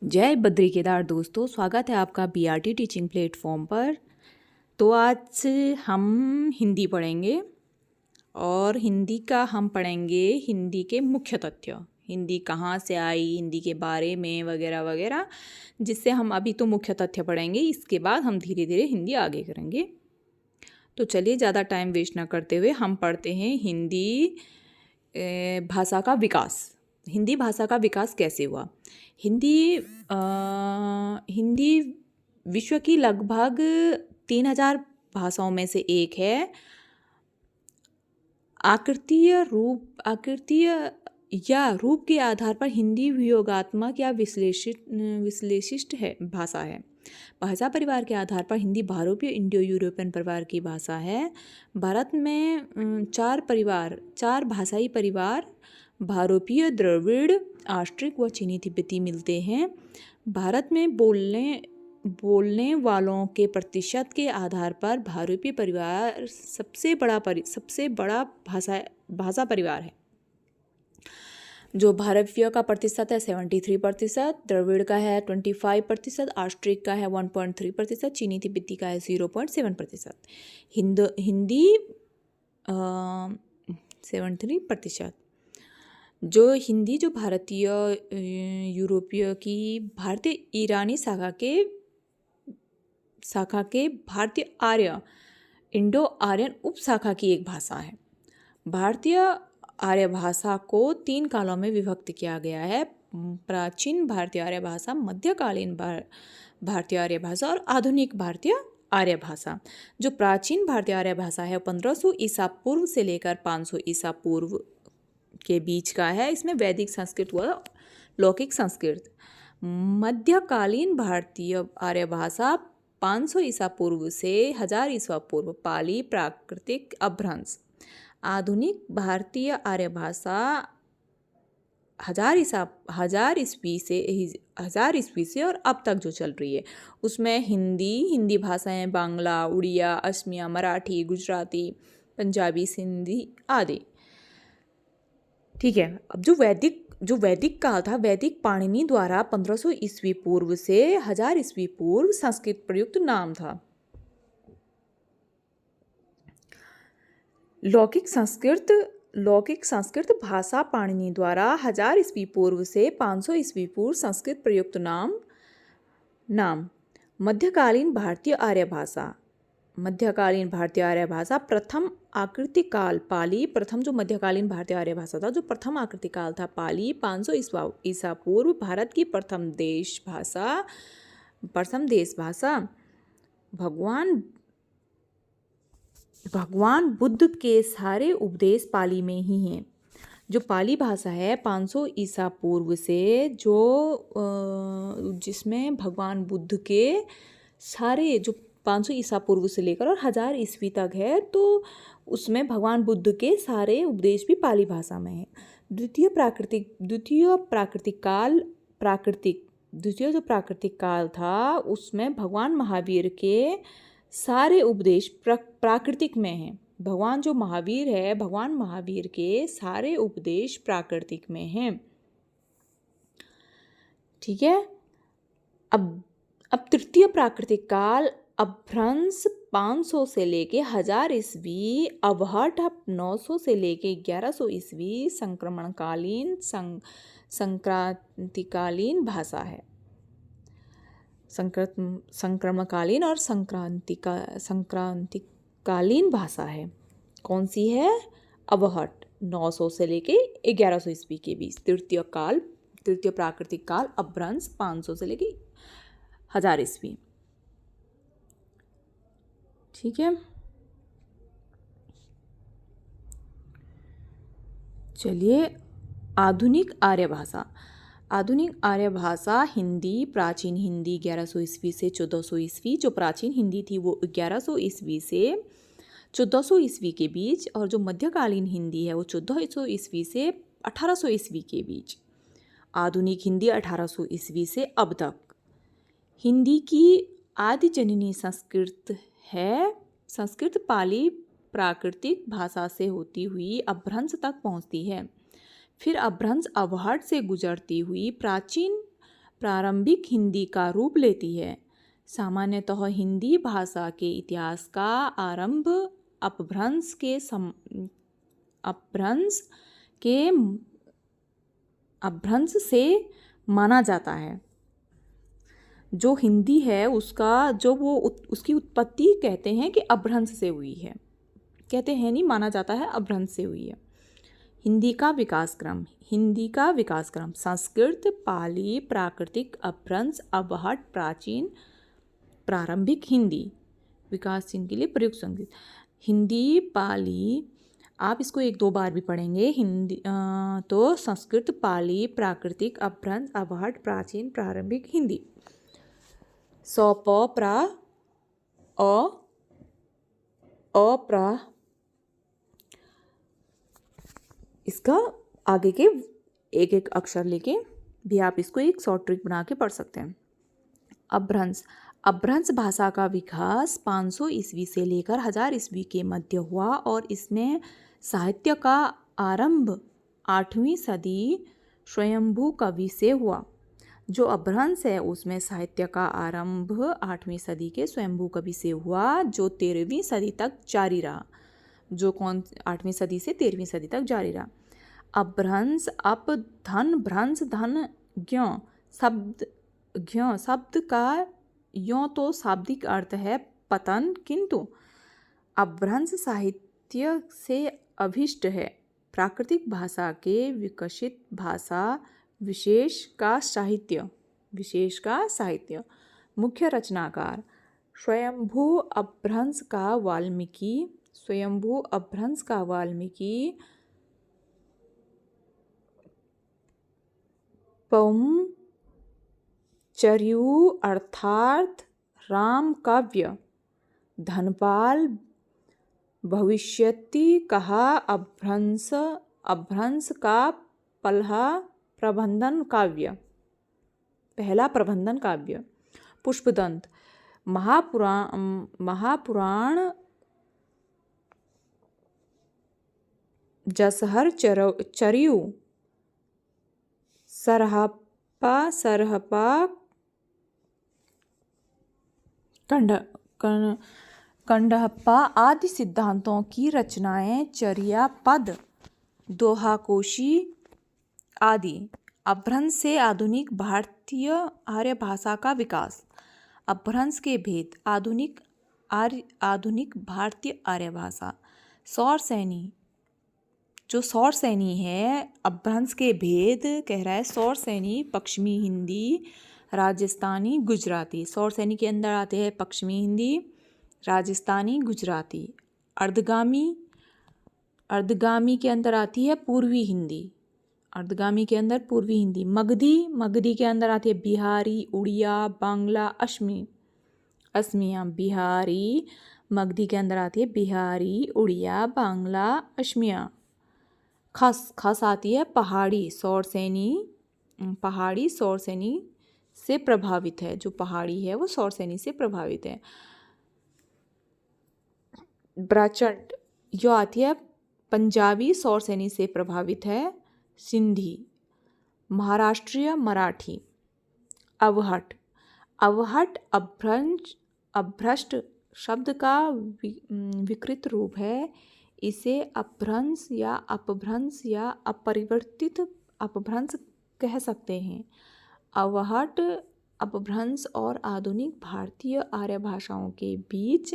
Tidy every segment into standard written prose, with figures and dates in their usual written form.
जय बद्री केदार दोस्तों, स्वागत है आपका बीआरटी टीचिंग प्लेटफॉर्म पर। तो आज हम हिंदी पढ़ेंगे और हिंदी का हम पढ़ेंगे हिंदी के मुख्य तथ्य, हिंदी कहाँ से आई, हिंदी के बारे में वगैरह वगैरह, जिससे हम अभी तो मुख्य तथ्य पढ़ेंगे, इसके बाद हम धीरे धीरे हिंदी आगे करेंगे। तो चलिए ज़्यादा टाइम वेस्ट ना करते हुए हम पढ़ते हैं हिंदी भाषा का विकास। हिंदी भाषा का विकास कैसे हुआ। हिंदी विश्व की लगभग 3000 भाषाओं में से एक है। आकृतीय या रूप के आधार पर हिंदी वियोगात्मक या विश्लेषित है भाषा है। भाषा परिवार के आधार पर हिंदी भारतीय इंडो यूरोपियन परिवार की भाषा है। भारत में चार भाषाई परिवार भारतीय, द्रविड़, आस्ट्रिक व चीनी तिब्बती मिलते हैं। भारत में बोलने वालों के प्रतिशत के आधार पर भारतीय परिवार सबसे बड़ा भाषा परिवार है। जो भारतीय का प्रतिशत है 73%, द्रविड़ का है 25%, आस्ट्रिक का है 1.3%, चीनी तिब्बती का है 0.7%। हिंदी 73%। जो हिंदी जो भारतीय यूरोपीय की भारतीय ईरानी शाखा के भारतीय आर्य इंडो आर्यन उपशाखा की एक भाषा है। भारतीय आर्य भाषा को 3 कालों में विभक्त किया गया है: प्राचीन भारतीय आर्य भाषा, मध्यकालीन भारतीय आर्य भाषा और आधुनिक भारतीय आर्य भाषा। जो प्राचीन भारतीय आर्य भाषा है 1500 ईसा पूर्व से लेकर 500 ईसा पूर्व के बीच का है। इसमें वैदिक संस्कृत व लौकिक संस्कृत। मध्यकालीन भारतीय आर्य भाषा 500 ईसा पूर्व से 1000 ईसा पूर्व, पाली, प्राकृतिक, अपभ्रंश। आधुनिक भारतीय आर्य भाषा 1000 ईस्वी से और अब तक जो चल रही है उसमें हिंदी भाषाएं बांग्ला, उड़िया, असमिया, मराठी, गुजराती, पंजाबी, सिंधी आदि। ठीक है। अब जो वैदिक काल था, वैदिक पाणिनि द्वारा 1500 ईस्वी पूर्व से 1000 ईस्वी पूर्व संस्कृत प्रयुक्त नाम था। लौकिक संस्कृत भाषा पाणिनि द्वारा 1000 ईस्वी पूर्व से 500 ईस्वी पूर्व संस्कृत प्रयुक्त नाम। मध्यकालीन भारतीय आर्य भाषा प्रथम आकृतिकाल पाली। प्रथम जो मध्यकालीन भारतीय आर्य भाषा था, जो प्रथम आकृतिकाल था पाली, 500 ईसा पूर्व भारत की प्रथम देश भाषा। भगवान बुद्ध के सारे उपदेश पाली में ही हैं। जो पाली भाषा है 500 ईसा पूर्व से जिसमें भगवान बुद्ध के सारे जो 500 ईसा पूर्व से लेकर और 1000 ईस्वी तक है, तो उसमें भगवान बुद्ध के सारे उपदेश भी पाली भाषा में है। द्वितीय जो प्राकृतिक काल था उसमें भगवान महावीर के सारे उपदेश प्राकृतिक में हैं। भगवान महावीर के सारे उपदेश प्राकृतिक में हैं। ठीक है। अब तृतीय प्राकृतिक काल अपभ्रंश 500 से लेके 1000 ईस्वी, अवहट 900 से लेके 1100 ईस्वी संक्रांतिकालीन भाषा है। संक्रमणकालीन और संक्रांतिकालीन भाषा है। कौन सी है? अवहट 900 से लेके 1100 ईस्वी के बीच। तृतीय प्राकृतिक काल अपभ्रंश 500 से लेके 1000 ईस्वी। ठीक है। चलिए, आधुनिक आर्य भाषा हिंदी, प्राचीन हिंदी 1100 ईस्वी से 1400 ईस्वी। जो प्राचीन हिंदी थी वो 1100 ईस्वी से 1400 ईस्वी के बीच, और जो मध्यकालीन हिंदी है वो 1400 ईस्वी से 1800 ईस्वी के बीच। आधुनिक हिंदी 1800 ईस्वी से अब तक। हिंदी की आदि जननी संस्कृत है। संस्कृत पाली प्राकृतिक भाषा से होती हुई अपभ्रंश तक पहुंचती है। फिर अपभ्रंश अवहट से गुजरती हुई प्रारंभिक हिंदी का रूप लेती है। सामान्यतः हिंदी भाषा के इतिहास का आरंभ अपभ्रंश से माना जाता है। जो हिंदी है उसकी उत्पत्ति कहते हैं कि अपभ्रंश से हुई है, कहते हैं नहीं, माना जाता है अपभ्रंश से हुई है। हिंदी का विकास क्रम संस्कृत, पाली, प्राकृतिक, अपभ्रंश, अपभट, प्राचीन, प्रारंभिक हिंदी। विकास चिन्ह के लिए प्रयुक्त संकेत। हिंदी, पाली, आप इसको 1-2 बार भी पढ़ेंगे। हिंदी तो संस्कृत, पाली, प्राकृतिक, अपभ्रंश, अपभट, प्राचीन, प्रारंभिक हिंदी। सौ प प्रा अ प्रा, इसका आगे के एक एक अक्षर लेके भी आप इसको एक शॉर्ट ट्रिक बना के पढ़ सकते हैं। अपभ्रंश भाषा का विकास 500 ईस्वी से लेकर 1000 ईस्वी के मध्य हुआ और इसमें साहित्य का आरंभ 8वीं सदी स्वयंभू कवि से हुआ। जो अपभ्रंश है उसमें साहित्य का आरंभ 8वीं सदी के स्वयंभू कवि से हुआ, जो 13वीं सदी तक जारी रहा। 8वीं सदी से 13वीं सदी तक जारी रहा। अपभ्रंश, अप, धन, भ्रंश, धन, ज्ञ शब्द का यों तो शाब्दिक अर्थ है पतन, किंतु अपभ्रंश साहित्य से अभिष्ट है। प्राकृतिक भाषा के विकसित भाषा विशेष का साहित्य। मुख्य रचनाकार स्वयंभू अपभ्रंश का वाल्मीकि, पौम चर्यू अर्थात राम काव्य। धनपाल भविष्यति कहा अपभ्रंश का पहला प्रबंधन काव्य। पुष्पदंत महापुराण जसहर चर्यू सरहपा कंडहप्पा आदि सिद्धांतों की रचनाएं, चर्या पद, दोहाकोशी आदि। अपभ्रंश से आधुनिक भारतीय आर्य भाषा का विकास। अपभ्रंश के भेद। आधुनिक भारतीय आर्य भाषा। सौरसैनी है, अपभ्रंश के भेद कह रहा है। सौरसैनी पश्चिमी हिंदी, राजस्थानी, गुजराती। सौरसैनी के अंदर आते हैं पश्चिमी हिंदी, राजस्थानी, गुजराती। अर्धगामी के अंदर आती है पूर्वी हिंदी। मगधी के अंदर आती है बिहारी, उड़िया, बांग्ला, असमिया। बिहारी, मगधी के अंदर आती है बिहारी, उड़िया, बांग्ला, असमिया। खस आती है पहाड़ी। सौरसैनी से प्रभावित है। जो पहाड़ी है वो सौरसैनी से प्रभावित है। ब्राचट जो आती है पंजाबी, सौरसैनी से प्रभावित है। सिंधी, महाराष्ट्रीय, मराठी। अवहट अपभ्रष्ट शब्द का विकृत रूप है। इसे अपभ्रंश या अपरिवर्तित अपभ्रंश कह सकते हैं। अवहट अपभ्रंश और आधुनिक भारतीय आर्य भाषाओं के बीच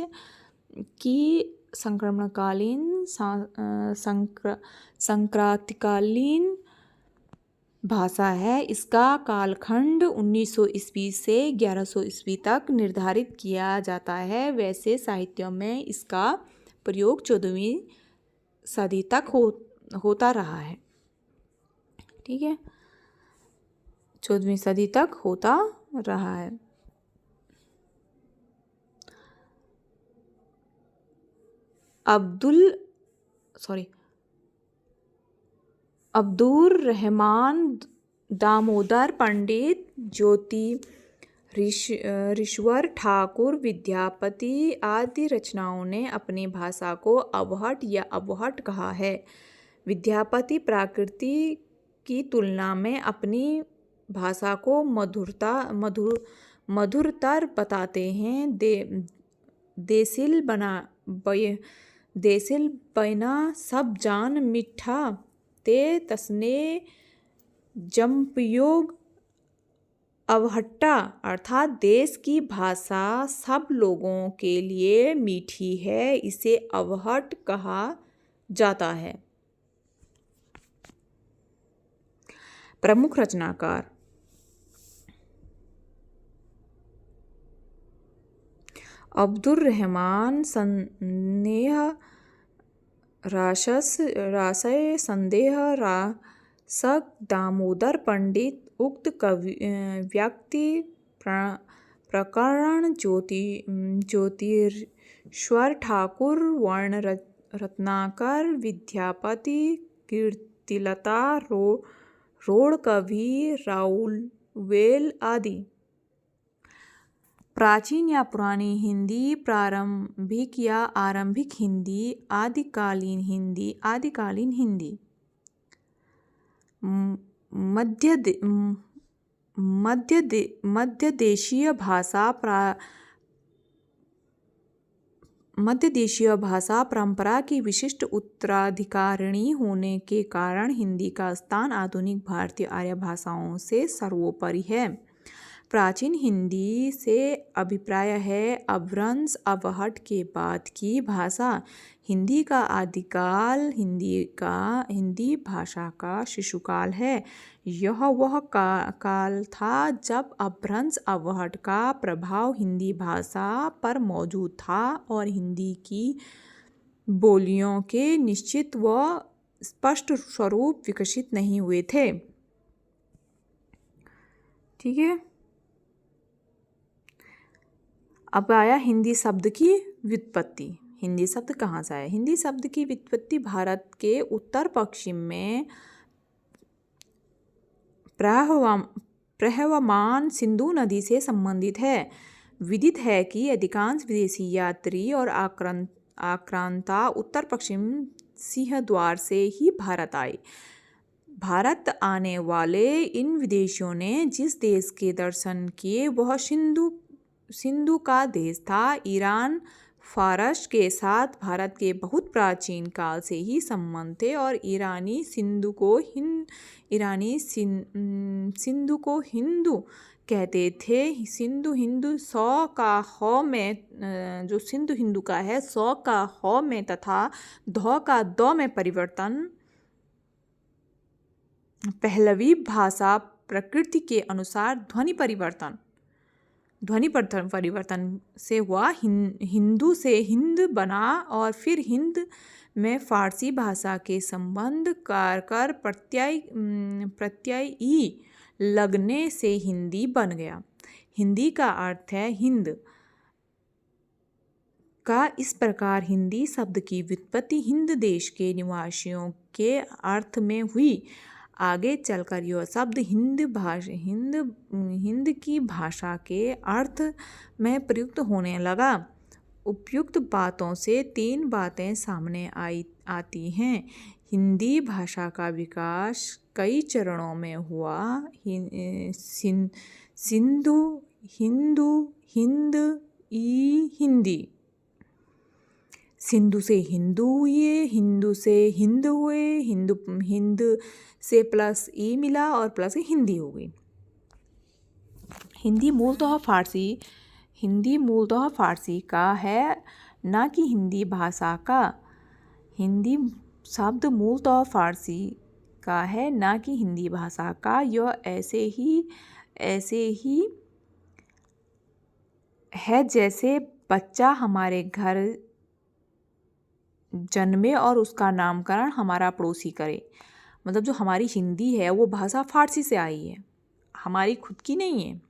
की संक्रमणकालीन संक्रांतिकालीन भाषा है। इसका कालखंड 1900 ईस्वी से 1100 ईस्वी तक निर्धारित किया जाता है। वैसे साहित्य में इसका प्रयोग 14वीं सदी तक होता रहा है। ठीक है, 14वीं सदी तक होता रहा है। अब्दुल रहमान दामोदर पंडित, ज्योति ऋश्वर ठाकुर, विद्यापति आदि रचनाओं ने अपनी भाषा को अवहट या अपभट कहा है। विद्यापति प्रकृति की तुलना में अपनी भाषा को मधुरतर बताते हैं। देसिल बना सब जान मिठा ते तसने जंपयोग अवहट्टा, अर्थात देश की भाषा सब लोगों के लिए मीठी है, इसे अवहट कहा जाता है। प्रमुख रचनाकार अब्दुर रहमान संदेह रासय संदेह रासक दामोदर पंडित उक्त व्यक्ति प्रकरण ज्योतिश्वर ठाकुर वर्ण रत्नाकर विद्यापति कीर्तिलता रोड कवि राउल आदि। प्राचीन या पुरानी हिंदी, प्रारंभिक या आरंभिक हिंदी, आदिकालीन हिंदी। मध्य देशीय भाषा परंपरा की विशिष्ट उत्तराधिकारिणी होने के कारण हिंदी का स्थान आधुनिक भारतीय आर्य भाषाओं से सर्वोपरि है। प्राचीन हिंदी से अभिप्राय है अपभ्रंश अवहट के बाद की भाषा। हिंदी का आदिकाल हिंदी भाषा का शिशुकाल है। यह वह काल था जब अपभ्रंश अवहट का प्रभाव हिंदी भाषा पर मौजूद था और हिंदी की बोलियों के निश्चित व स्पष्ट स्वरूप विकसित नहीं हुए थे। ठीक है, अब आया हिंदी शब्द की व्युत्पत्ति। हिंदी शब्द कहाँ से आया? हिंदी शब्द की व्युत्पत्ति भारत के उत्तर पश्चिम में प्रवहमान सिंधु नदी से संबंधित है। विदित है कि अधिकांश विदेशी यात्री और आक्रांता उत्तर पश्चिम सिंहद्वार से ही भारत आए। भारत आने वाले इन विदेशियों ने जिस देश के दर्शन किए वह सिंधु का देश था। ईरान फारस के साथ भारत के बहुत प्राचीन काल से ही संबंध थे और ईरानी सिंधु को हिंदू कहते थे। सिंधु हिंदू सौ का ह में जो सिंधु हिंदू का है 100 का ह में तथा ध का द में परिवर्तन पहलवी भाषा प्रकृति के अनुसार ध्वनि परिवर्तन से हुआ। हिंदू से हिंद बना और फिर हिंद में फारसी भाषा के संबंध कर प्रत्यय ई लगने से हिंदी बन गया। हिंदी का अर्थ है हिंद का। इस प्रकार हिंदी शब्द की व्युत्पत्ति हिंद देश के निवासियों के अर्थ में हुई। आगे चलकर यह शब्द हिंद की भाषा के अर्थ में प्रयुक्त होने लगा। उपयुक्त बातों से 3 बातें सामने आती हैं। हिंदी भाषा का विकास कई चरणों में हुआ। सिंधु, हिंदू, हिंद, हिंदी। सिंधु से हिंदू हुए, हिंदू से हिंद हुए, हिंद से प्लस ई मिला और प्लस हिंदी हो गई। हिंदी मूलतः फारसी का है, ना कि हिंदी भाषा का। हिंदी शब्द मूलतः फारसी का है, ना कि हिंदी भाषा का। यह ऐसे ही है जैसे बच्चा हमारे घर जन्मे और उसका नामकरण हमारा पड़ोसी करे। मतलब जो हमारी हिंदी है वो भाषा फारसी से आई है, हमारी खुद की नहीं है।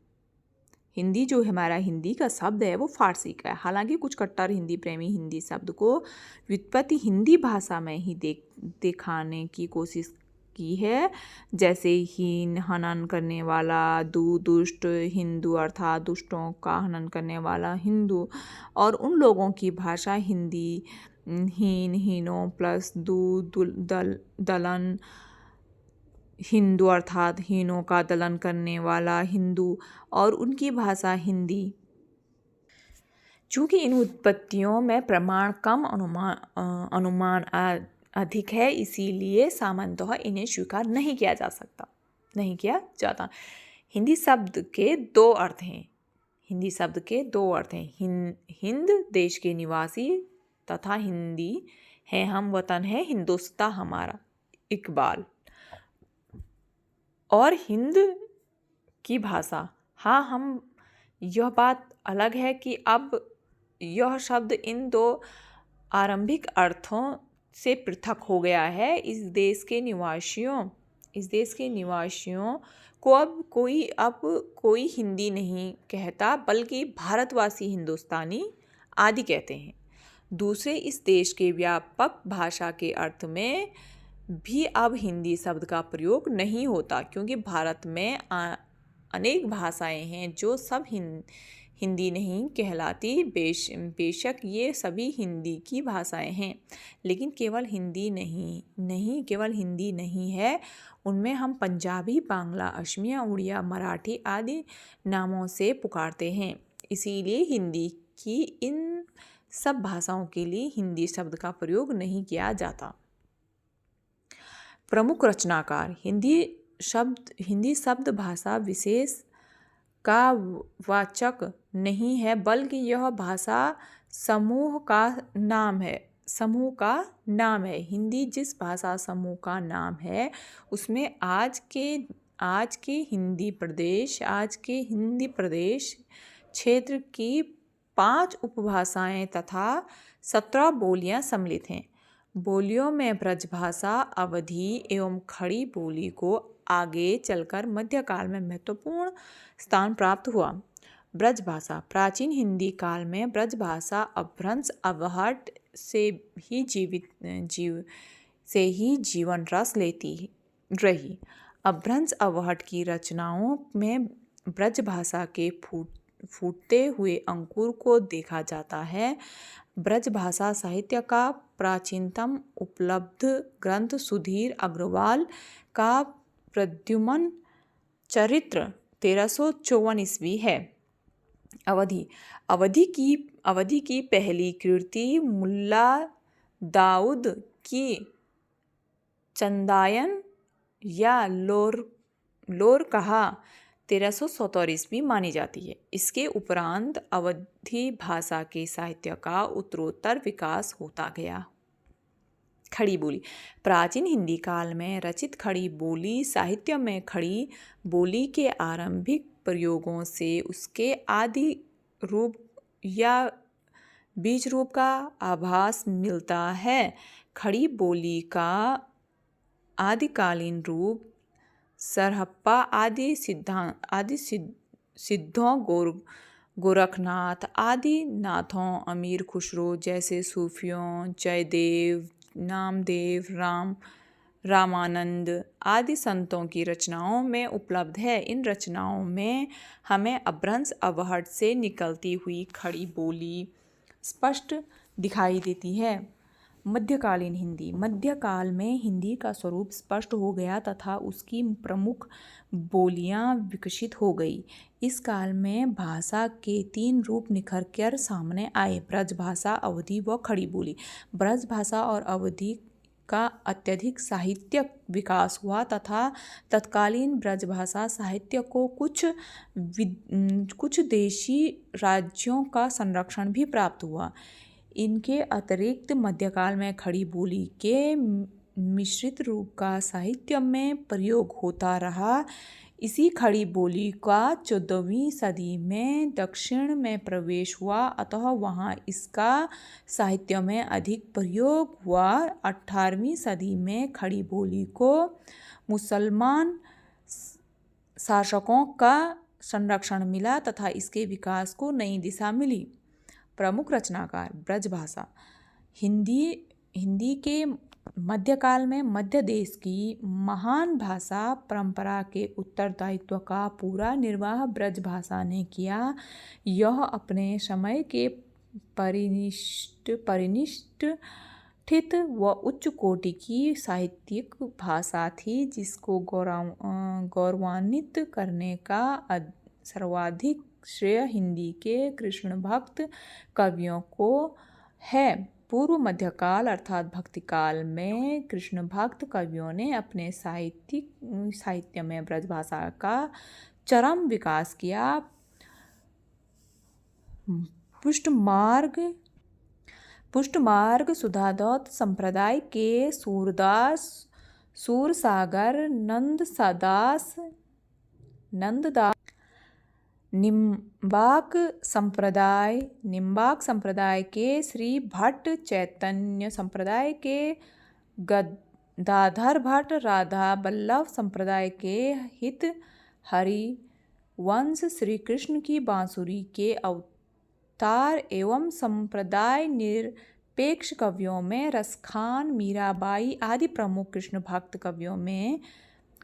हिंदी जो हमारा हिंदी का शब्द है वो फारसी का है। हालांकि कुछ कट्टर हिंदी प्रेमी हिंदी शब्द को व्युत्पत्ति हिंदी भाषा में ही दिखाने की कोशिश की है, जैसे हीन, हनन करने वाला, दुष्ट, हिंदू अर्थात दुष्टों का हनन करने वाला हिंदू। और उन लोगों की भाषा हिंदी हीन, हीनों प्लस दलन हिंदू अर्थात हीनों का दलन करने वाला हिंदू और उनकी भाषा हिंदी। चूँकि इन उत्पत्तियों में प्रमाण कम अनुमान अधिक है, इसीलिए सामान्यतः इन्हें स्वीकार नहीं किया जाता। हिंदी शब्द के दो अर्थ हैं। हिंद देश के निवासी तथा हिंदी है हम वतन है हिंदुस्तां हमारा, इकबाल। और हिंद की भाषा, हाँ, हम यह बात अलग है कि अब यह शब्द इन दो आरंभिक अर्थों से पृथक हो गया है। इस देश के निवासियों को अब कोई हिंदी नहीं कहता, बल्कि भारतवासी हिंदुस्तानी आदि कहते हैं। दूसरे, इस देश के व्यापक भाषा के अर्थ में भी अब हिंदी शब्द का प्रयोग नहीं होता, क्योंकि भारत में अनेक भाषाएं हैं जो सब हिंदी नहीं कहलाती। बेशक ये सभी हिंदी की भाषाएं हैं, लेकिन केवल हिंदी नहीं है, उनमें हम पंजाबी, बांग्ला, असमिया, उड़िया, मराठी आदि नामों से पुकारते हैं। इसीलिए हिंदी की इन सब भाषाओं के लिए हिंदी शब्द का प्रयोग नहीं किया जाता। प्रमुख रचनाकार। हिंदी शब्द भाषा विशेष का वाचक नहीं है, बल्कि यह भाषा समूह का नाम है। हिंदी जिस भाषा समूह का नाम है, उसमें आज के हिंदी प्रदेश क्षेत्र की 5 उपभाषाएं तथा 17 बोलियां सम्मिलित हैं। बोलियों में ब्रजभाषा, अवधी एवं खड़ी बोली को आगे चलकर मध्यकाल में महत्वपूर्ण स्थान प्राप्त हुआ। ब्रजभाषा। प्राचीन हिंदी काल में ब्रजभाषा अपभ्रंश अवहट से ही जीवन रस लेती रही। अपभ्रंश अवहट की रचनाओं में ब्रजभाषा के फूटते हुए अंकुर को देखा जाता है। ब्रजभाषा साहित्य का प्राचीनतम उपलब्ध ग्रंथ सुधीर अग्रवाल का प्रद्युम्न चरित्र 1354 ईस्वी है। अवधी की पहली कृति मुल्ला दाऊद की चंदायन या लोर कहा 1370 ईस्वी मानी जाती है। इसके उपरांत अवधी भाषा के साहित्य का उत्तरोत्तर विकास होता गया। खड़ी बोली। प्राचीन हिंदी काल में रचित खड़ी बोली साहित्य में खड़ी बोली के आरंभिक प्रयोगों से उसके आदि रूप या बीज रूप का आभास मिलता है। खड़ी बोली का आदिकालीन रूप सरहप्पा आदि सिद्धों गोरखनाथ आदि नाथों, अमीर खुसरो जैसे सूफियों, जयदेव, नामदेव, रामानंद आदि संतों की रचनाओं में उपलब्ध है। इन रचनाओं में हमें अपभ्रंश अवहट से निकलती हुई खड़ी बोली स्पष्ट दिखाई देती है। मध्यकालीन हिंदी। मध्यकाल में हिंदी का स्वरूप स्पष्ट हो गया तथा उसकी प्रमुख बोलियां विकसित हो गई। इस काल में भाषा के 3 रूप निखर कर सामने आए: ब्रजभाषा, अवधी व खड़ी बोली। ब्रजभाषा और अवधी का अत्यधिक साहित्यिक विकास हुआ तथा तत्कालीन ब्रजभाषा साहित्य को कुछ देशी राज्यों का संरक्षण भी प्राप्त हुआ। इनके अतिरिक्त मध्यकाल में खड़ी बोली के मिश्रित रूप का साहित्य में प्रयोग होता रहा। इसी खड़ी बोली का 14वीं सदी में दक्षिण में प्रवेश हुआ, अतः वहाँ इसका साहित्य में अधिक प्रयोग हुआ। 18वीं सदी में खड़ी बोली को मुसलमान शासकों का संरक्षण मिला तथा इसके विकास को नई दिशा मिली। प्रमुख रचनाकार। ब्रजभाषा। हिंदी के मध्यकाल में मध्य देश की महान भाषा परंपरा के उत्तरदायित्व का पूरा निर्वाह ब्रजभाषा ने किया। यह अपने समय के परिनिष्ठ व उच्च कोटि की साहित्यिक भाषा थी, जिसको गौरवान्वित करने का सर्वाधिक श्रेय हिंदी के कृष्ण भक्त कवियों को है। पूर्व मध्यकाल अर्थात भक्तिकाल में कृष्ण भक्त कवियों ने अपने साहित्य में ब्रजभाषा का चरम विकास किया। पुष्टमार्ग सुधादत्त संप्रदाय के सूरदास, सूरसागर, नंददास, निम्बाक संप्रदाय के श्री भट्ट, चैतन्य संप्रदाय के गदाधर भट्ट, राधा वल्लभ संप्रदाय के हित हरिवंश, श्री कृष्ण की बांसुरी के अवतार एवं संप्रदाय निरपेक्ष कवियों में रसखान, मीराबाई आदि प्रमुख कृष्ण भक्त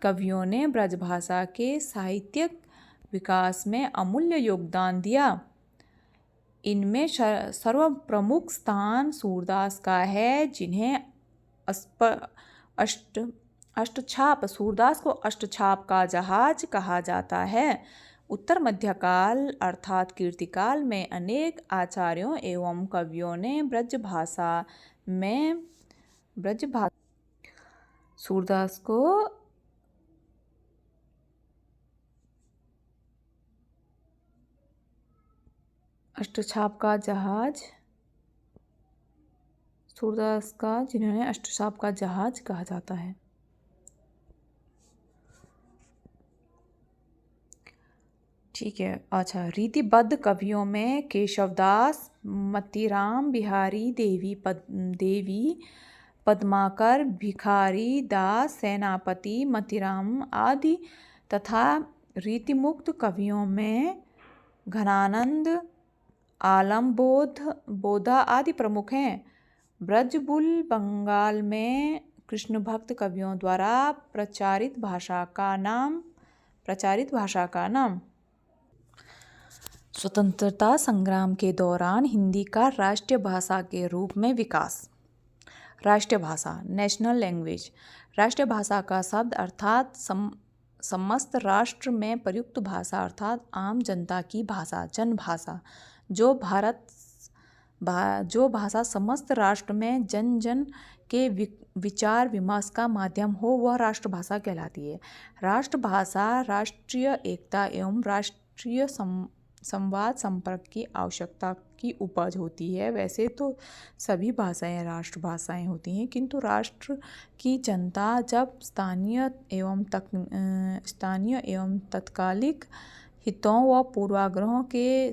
कवियों ने ब्रजभाषा के साहित्यिक विकास में अमूल्य योगदान दिया। इनमें सर्वप्रमुख स्थान सूरदास का है, जिन्हें सूरदास को अष्टछाप का जहाज कहा जाता है। उत्तर मध्यकाल अर्थात कीर्तिकाल में अनेक आचार्यों एवं कवियों ने सूरदास को अष्टछाप का जहाज, सूरदास का जिन्हें अष्टछाप का जहाज कहा जाता है। ठीक है। अच्छा, रीतिबद्ध कवियों में केशवदास, मतीराम, बिहारी देवी पद्माकर, भिखारी दास, सेनापति मतीराम आदि तथा रीतिमुक्त कवियों में घनानंद, आलम बोधा आदि प्रमुख हैं। ब्रजबुल बंगाल में कृष्ण भक्त कवियों द्वारा प्रचारित भाषा का नाम स्वतंत्रता संग्राम के दौरान हिंदी का राष्ट्रीय भाषा के रूप में विकास। राष्ट्रीय भाषा, नेशनल लैंग्वेज। राष्ट्रीय भाषा का शब्द अर्थात समस्त राष्ट्र में प्रयुक्त भाषा अर्थात आम जनता की भाषा, जनभाषा। जो भाषा समस्त राष्ट्र में जन जन के विचार विमर्श का माध्यम हो, वह राष्ट्रभाषा कहलाती है। राष्ट्रभाषा राष्ट्रीय एकता एवं राष्ट्रीय संवाद संपर्क की आवश्यकता की उपज होती है। वैसे तो सभी भाषाएं राष्ट्रभाषाएं होती हैं, किंतु राष्ट्र की जनता जब स्थानीय एवं तत्कालिक हितों व पूर्वाग्रहों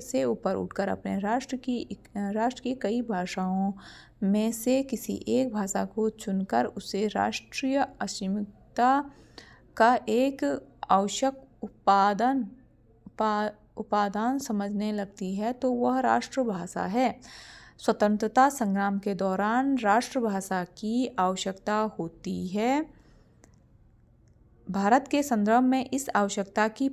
से ऊपर उठकर अपने राष्ट्र की कई भाषाओं में से किसी एक भाषा को चुनकर उसे राष्ट्रीय अस्मिता का एक आवश्यक उपादान समझने लगती है, तो वह राष्ट्रभाषा है। स्वतंत्रता संग्राम के दौरान राष्ट्रभाषा की आवश्यकता होती है। भारत के संदर्भ में इस आवश्यकता की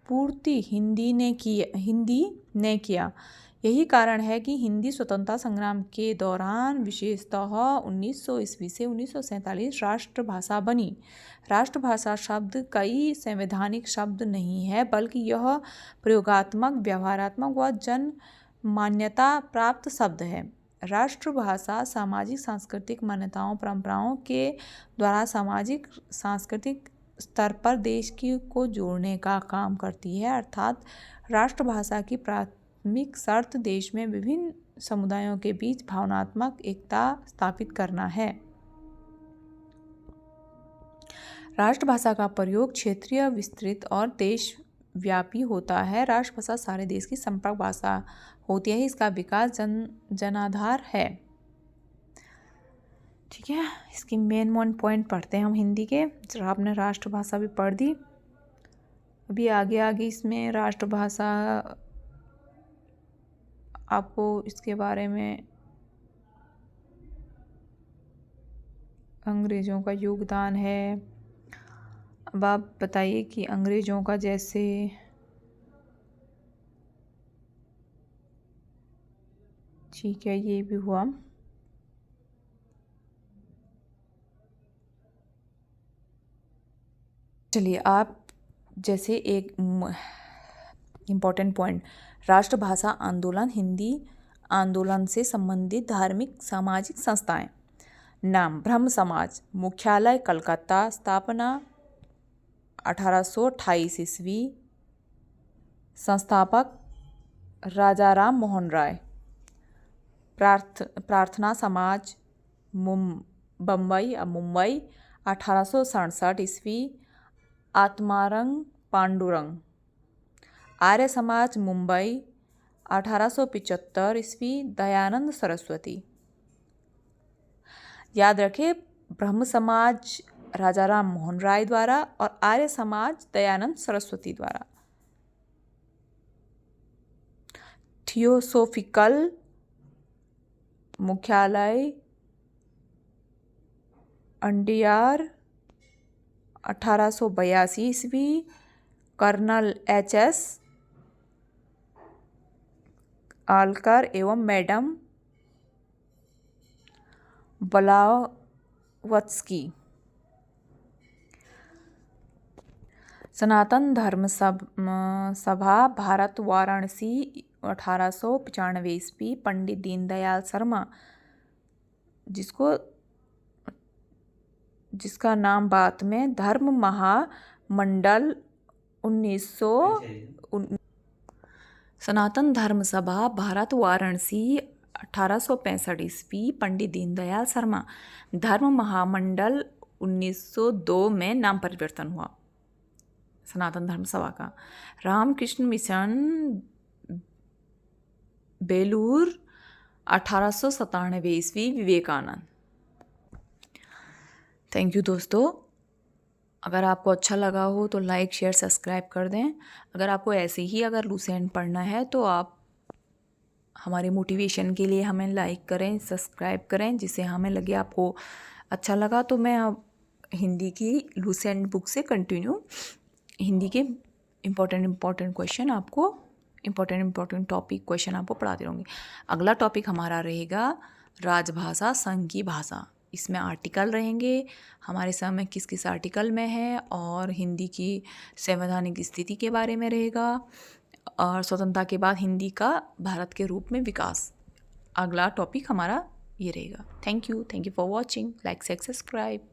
पूर्ति हिंदी ने किया। यही कारण है कि हिंदी स्वतंत्रता संग्राम के दौरान विशेषतः 1900 ईस्वी से 1947 राष्ट्रभाषा बनी। राष्ट्रभाषा शब्द कई संवैधानिक शब्द नहीं है, बल्कि यह प्रयोगात्मक, व्यवहारात्मक व जन मान्यता प्राप्त शब्द है। राष्ट्रभाषा सामाजिक सांस्कृतिक मान्यताओं परंपराओं के द्वारा सामाजिक सांस्कृतिक स्तर पर देश को जोड़ने का काम करती है। अर्थात राष्ट्रभाषा की प्राथमिक शर्त देश में विभिन्न समुदायों के बीच भावनात्मक एकता स्थापित करना है। राष्ट्रभाषा का प्रयोग क्षेत्रीय, विस्तृत और देशव्यापी होता है। राष्ट्रभाषा सारे देश की संपर्क भाषा होती है। इसका विकास जनाधार है। ठीक है, इसकी मेन पॉइंट पढ़ते हैं हम हिंदी के। जरा आपने राष्ट्रभाषा भी पढ़ दी। अभी आगे इसमें राष्ट्रभाषा आपको इसके बारे में अंग्रेज़ों का योगदान है। अब आप बताइए कि अंग्रेज़ों का जैसे ठीक है, ये भी हुआ। चलिए, आप जैसे एक इम्पॉर्टेंट पॉइंट, राष्ट्रभाषा आंदोलन हिंदी आंदोलन से संबंधित धार्मिक सामाजिक संस्थाएं। नाम: ब्रह्म समाज, मुख्यालय कलकत्ता, स्थापना 1828 ईस्वी, संस्थापक राजाराम मोहन राय। प्रार्थना समाज मुंबई 1867 ईस्वी, आत्मारंग पांडुरंग। आर्य समाज मुंबई 1875 ईस्वी, दयानंद सरस्वती। याद रखें, ब्रह्म समाज राजाराम मोहन राय द्वारा और आर्य समाज दयानंद सरस्वती द्वारा। थियोसोफिकल मुख्यालय अंडियार 1882 ईस्वी, कर्नल HS आलकर एवं मैडम ब्लावत्स्की। सनातन धर्म सभा भारत वाराणसी 1895 ईस्वी, पंडित दीनदयाल शर्मा, जिसका नाम बाद में धर्म महामंडल 1900। सनातन धर्म सभा भारत वाराणसी 1865 ईस्वी, पंडित दीनदयाल शर्मा, धर्म महामंडल 1902 में नाम परिवर्तन हुआ सनातन धर्म सभा का। रामकृष्ण मिशन बेलूर 1897 ईस्वी, विवेकानंद। थैंक यू दोस्तों। अगर आपको अच्छा लगा हो तो लाइक शेयर सब्सक्राइब कर दें। अगर आपको ऐसे ही अगर लूसेंट पढ़ना है तो आप हमारे मोटिवेशन के लिए हमें लाइक करें, सब्सक्राइब करें, जिससे हमें लगे आपको अच्छा लगा। तो मैं अब हिंदी की लूसेंट बुक से कंटिन्यू हिंदी के इम्पोर्टेंट क्वेश्चन आपको इम्पोर्टेंट टॉपिक क्वेश्चन आपको पढ़ाती रहूँगी। अगला टॉपिक हमारा रहेगा राजभाषा संघ की भाषा। इसमें आर्टिकल रहेंगे, हमारे समय किस किस आर्टिकल में है, और हिंदी की संवैधानिक स्थिति के बारे में रहेगा, और स्वतंत्रता के बाद हिंदी का भारत के रूप में विकास। अगला टॉपिक हमारा ये रहेगा। Thank you for watching. Like share subscribe.